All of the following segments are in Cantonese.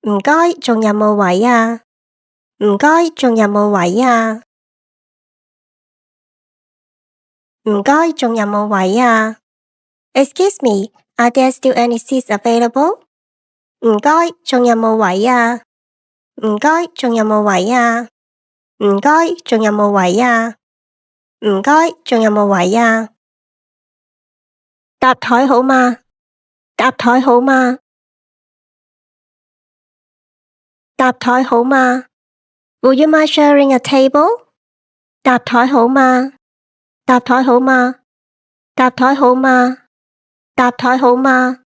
唔該，仲有冇位啊？唔該，仲有冇位啊？唔該，仲有冇位啊？ Excuse me, are there still any seats available? 唔該，仲有冇位啊？唔該，仲有冇位啊？唔該，仲有冇位啊？唔該，仲有冇位啊？搭台好嗎？搭台好嗎？搭台好嗎？ Would you mind sharing a table? 搭台好嗎？搭台好嗎？搭台好嗎？搭台好嗎？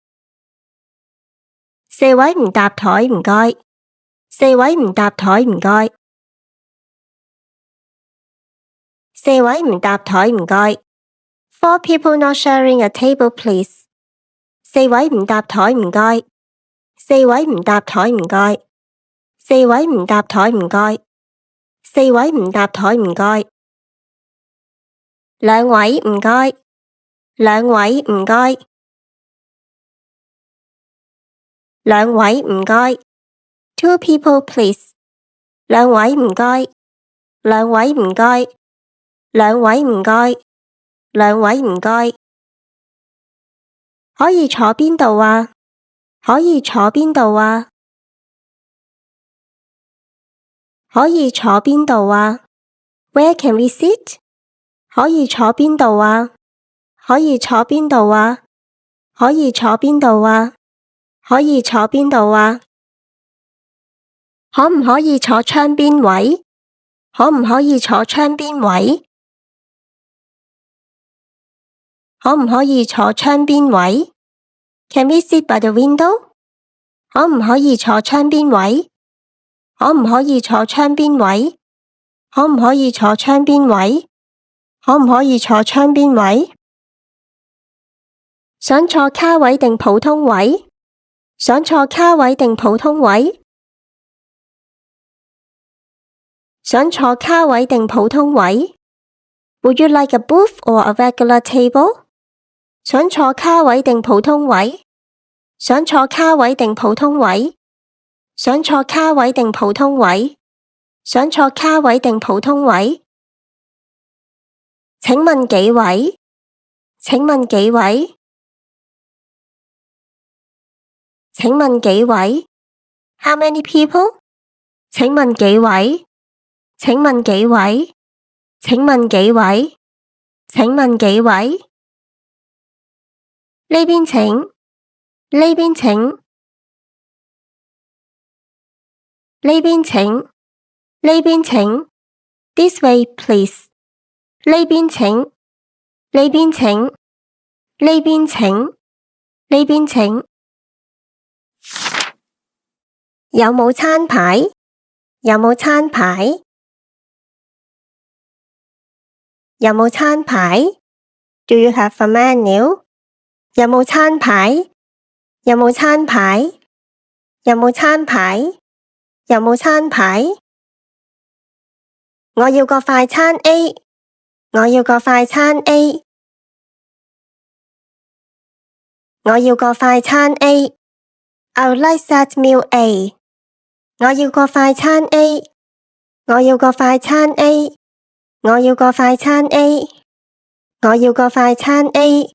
四位唔搭台唔該。四位唔搭台唔該。四位唔搭台唔該。Four people not sharing a table, please. 四位唔搭台唔該。四位唔搭台唔該。四位唔搭台唔該。四位唔搭台唔該。兩位唔該。兩位唔該。兩位唔該。Two people, please. 兩位唔該。兩位唔該。兩位唔該。兩位唔該。可以坐邊度啊？可以坐邊度啊？可以坐邊度啊？ Where can we sit? 可以坐邊度啊？可以坐邊度啊？可以坐邊度啊？可以坐邊度啊？可唔可以坐窗邊位？可唔可以坐窗邊位？可唔可以坐窗邊位？ Can we sit by the window? 可唔可以坐窗邊位？可唔可以坐窗邊位？可唔可以坐窗邊位？可唔可以坐窗邊位？想坐卡位定普通位？想坐卡位定普通位？想坐卡位定普通位？ Would you like a booth or a regular table? 想坐卡位定普通位？想坐卡位定普通位？想坐卡位定普通位？想坐卡位定普通位？請問幾位？請問幾位？請問幾位？ How many people? 請問幾位？請問幾位？請問幾位？請問幾位？呢邊請，呢邊請，呢邊請，呢邊請。This way, please. 呢邊請，呢邊請，呢邊請，呢邊請。有冇餐牌？有冇餐牌？有冇餐牌？ Do you have a menu? 有冇餐牌？有冇餐牌？有冇餐牌？有冇餐牌？我要個快餐 A。我要個快餐 A。我要個快餐 A。I would like that meal A。我要個快餐 A。我要個快餐 A。我要個快餐 A。我要個快餐 A。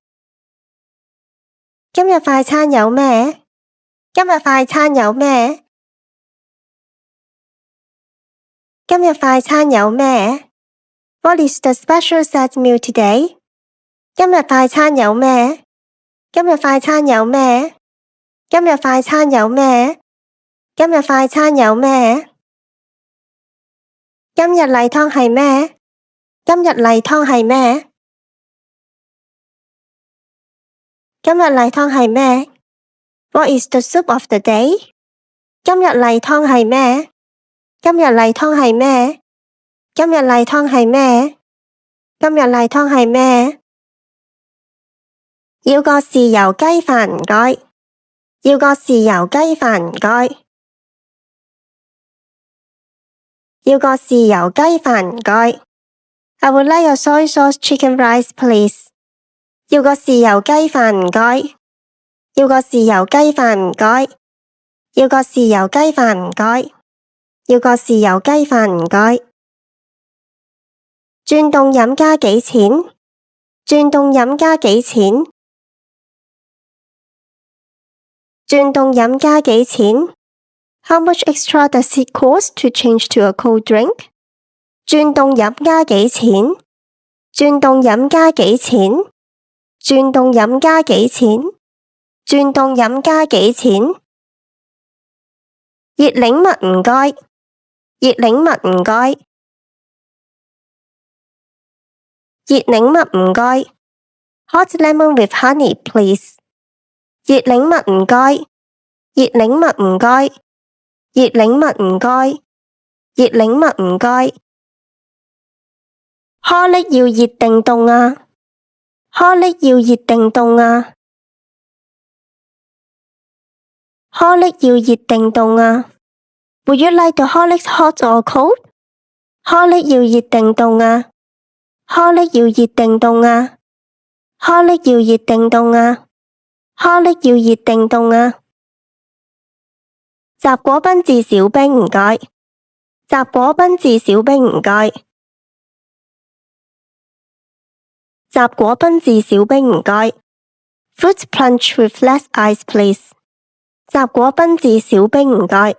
今日快餐有咩？今日快餐有咩？今日快餐有咩？ What is the special set meal today? 今日快餐有咩？今日快餐有咩？今日快餐有咩？今日快餐有咩？今日例湯係咩？今日例湯係咩？今日例湯係咩？ What is the soup of the day? 今日例湯係咩？今日例湯係咩？今日例湯係咩？今日例湯係咩？要個豉油雞飯唔該。要個豉油雞飯唔該。要個豉油雞飯唔該。I would like a soy sauce chicken rice, please. 要個豉油雞飯唔該。要個豉油雞飯唔該。要個豉油雞飯唔該。要個豉油雞飯唔該。轉凍飲加幾錢？轉凍飲加幾錢？轉凍飲加幾錢？ How much extra does it cost to change to a cold drink? 轉凍飲加幾錢？轉凍飲加幾錢？轉凍飲加幾錢？轉凍飲加幾錢？熱檸蜜唔該。熱檸蜜唔該。熱檸蜜唔該。Hot lemon with honey, please. 熱檸蜜唔該。熱檸蜜唔該。熱檸蜜唔該。熱檸蜜唔該。顆粒要熱定凍啊？顆粒要熱定凍啊？顆粒要熱定凍啊？ Would you like the Horlicks hot or cold? 顆粒要熱定凍啊？顆粒要熱定凍啊？顆粒要熱定凍啊？顆粒要熱定凍啊？雜果賓治小冰唔該。雜果賓治小冰唔該。雜果賓治小冰唔該。Fruit punch with less ice, please. 雜果賓治小冰唔該。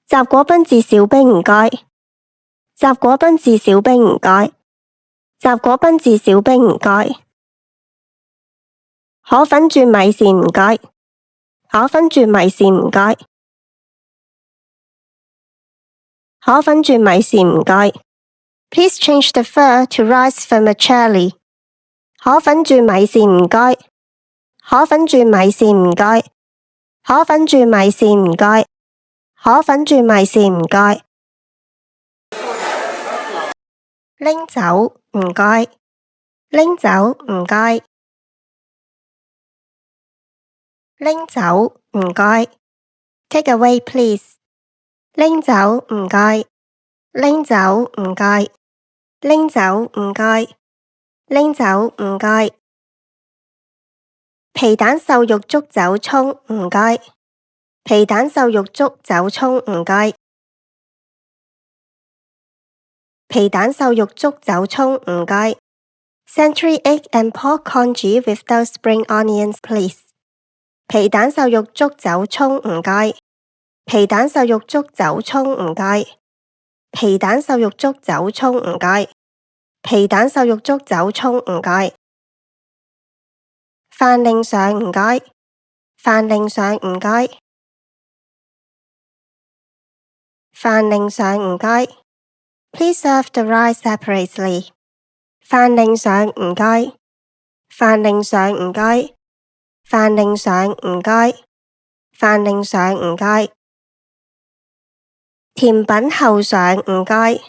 雜果賓治小冰唔該。雜果賓治小冰唔該。雜果賓治小冰唔該。河粉轉米線唔該。河粉轉米線唔該。河粉轉米線唔該。Please change the pho to rice vermicelli. 河粉轉米線唔該。河粉轉米線唔該。河粉轉米線唔該。河粉轉米線唔該。拎走唔該。拎走唔該。拎走唔該。Take away, please. 拎走唔該。拎走唔該。拎走唔該。拎走唔該。皮蛋瘦肉粥走蔥唔該。皮蛋瘦肉粥走蔥唔該。皮蛋瘦肉粥走蔥唔該。Century egg and pork congee without spring onions, please. 皮蛋瘦肉粥走蔥唔該。皮蛋瘦肉粥走蔥唔該。皮蛋瘦肉粥走蔥唔該。皮蛋瘦肉粥走蔥唔該。飯令上唔該。飯令上唔該。飯令上唔該。Please serve the rice separately. 飯令上唔該。飯令上唔該。飯令上唔該。飯令上唔該。甜品後上唔該。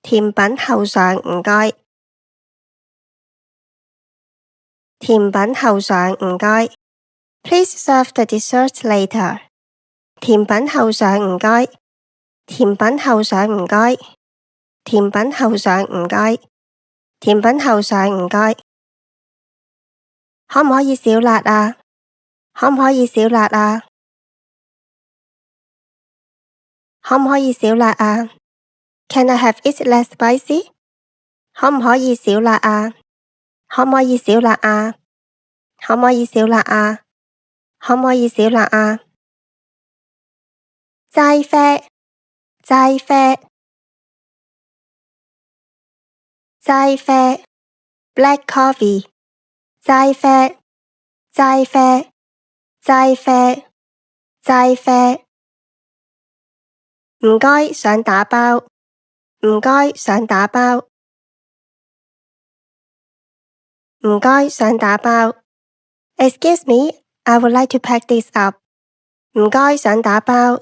甜品後上唔該。甜品後上唔該。Please serve the dessert later. 甜品後上唔該。甜品後上唔該。甜品後上唔該。甜品後上唔該。可唔可以少辣啊？可唔可以少辣啊？可唔可以少辣啊？ Can I have it less spicy? 可唔可以少辣啊？可唔可以少辣啊？可唔可以少辣啊？可唔可以少辣啊？齋啡，齋啡，齋啡 ，black coffee， 齋啡，齋啡，齋啡，齋啡。唔該，想打包。唔該，想打包。唔該，想打包。Excuse me, I would like to pack this up. 唔該，想打包。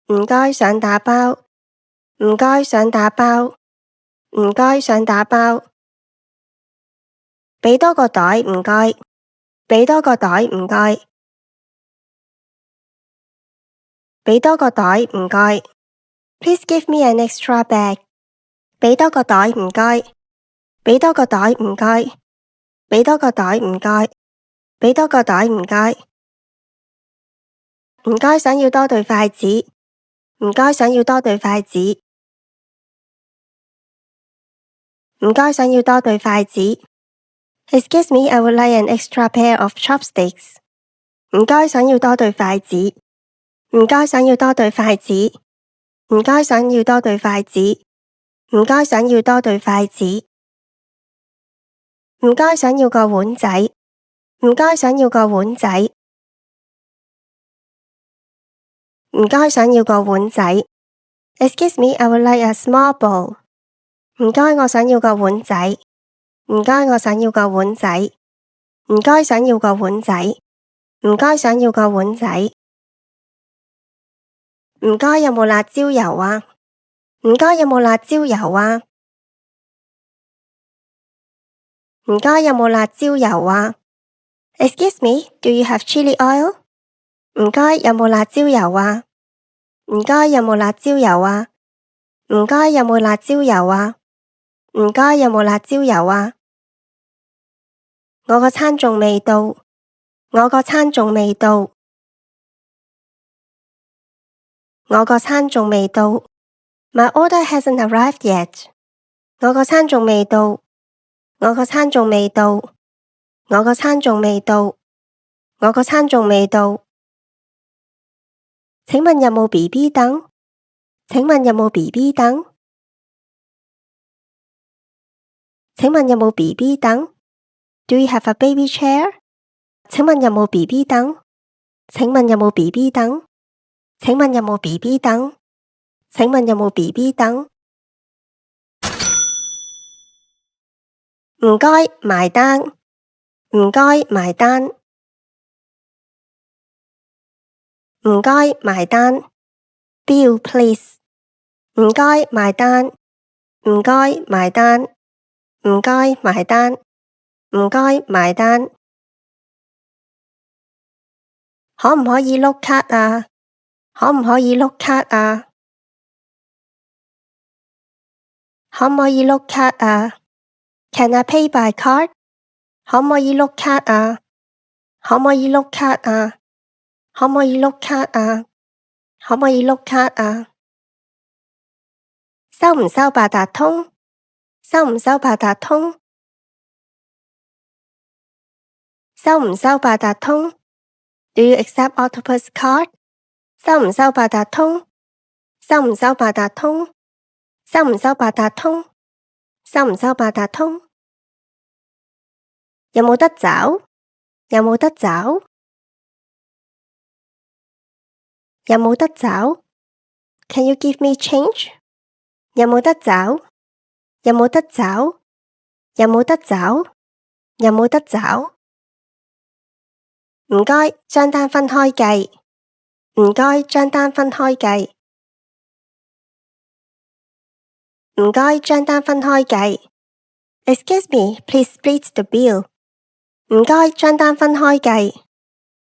唔該，想打包。唔該，想打包。唔該，想打包。畀多個袋，唔該。畀多個袋，唔該。畀多個袋，唔該。Please give me an extra bag. 畀多個袋，唔該。畀多個袋，唔該。畀多個袋，唔該。畀多個袋，唔該。唔該，想要多對筷子。唔該，想要多對筷子。唔該，想要多對筷子。Excuse me, I would like an extra pair of chopsticks. 唔該，想要多對筷子。唔該，想要多對筷子。唔該，想要多對筷子。唔該，想要多對筷子。唔該，想要個碗仔。唔該，想要個碗仔。唔該，想要個碗仔。Excuse me, I would like a small bowl. 唔該，我想要個碗仔。唔該，我想要個碗仔。唔該，想要個碗仔。唔該，想要個碗仔。唔該，有冇辣椒油啊？唔該，有冇辣椒油啊？唔該，有冇辣椒油啊？ Excuse me, do you have chili oil? 唔該，有冇辣椒油啊？唔該，有冇辣椒油啊？唔該，有冇辣椒油啊？唔該，有冇辣椒油啊？我個餐仲未到。我個餐仲未到。我個餐仲未到。My order hasn't arrived yet. 我個餐仲未到。我個餐仲未到。我個餐仲未到。我個餐仲未到。請問有冇 BB 凳？請問有冇 BB 凳？請問有冇 BB 凳？ Do you have a baby chair? 請問有冇 BB 凳？請問有冇 BB 凳？請問有冇 BB 凳？請問有冇 BB 凳？唔該，埋單。唔該，埋單。唔該，埋單。Bill, please. 唔該，埋單。唔該，埋單。唔該，埋單。唔該，埋單。可唔可以碌卡啊？可唔可以碌卡啊？可唔可以碌卡啊？ Can I pay by card? 可唔可以碌卡啊？可唔可以碌卡啊？可唔可以碌卡啊？可唔可以碌卡啊？收唔收八達通？收唔收八達通？收唔收八達通？ Do you accept Octopus card? 收唔收八達通？收唔收八達通？收唔收八達通？收唔收八達通？有冇得找？有冇得找？有冇得找？ Can you give me change? 有冇得找？有冇得找？有冇得找？有冇得找？唔該，張單分開計。唔該，張單分開計。唔該，張單分開計。Excuse me, please split the bill. 唔該，張單分開計。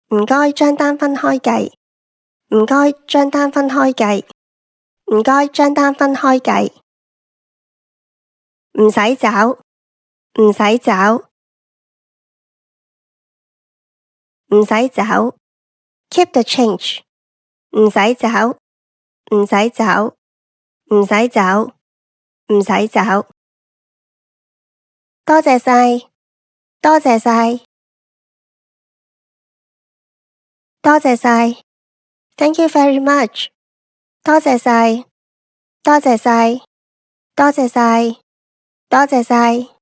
唔該，張單分開計。唔該，張單分開計。唔該，張單分開計。唔使找。唔使找。唔使找。Keep the change. 唔使找。唔使找。唔使找。唔使找。多謝晒。多謝晒。多謝晒。Thank you very much. 多謝晒。多謝晒。多謝晒。多謝晒。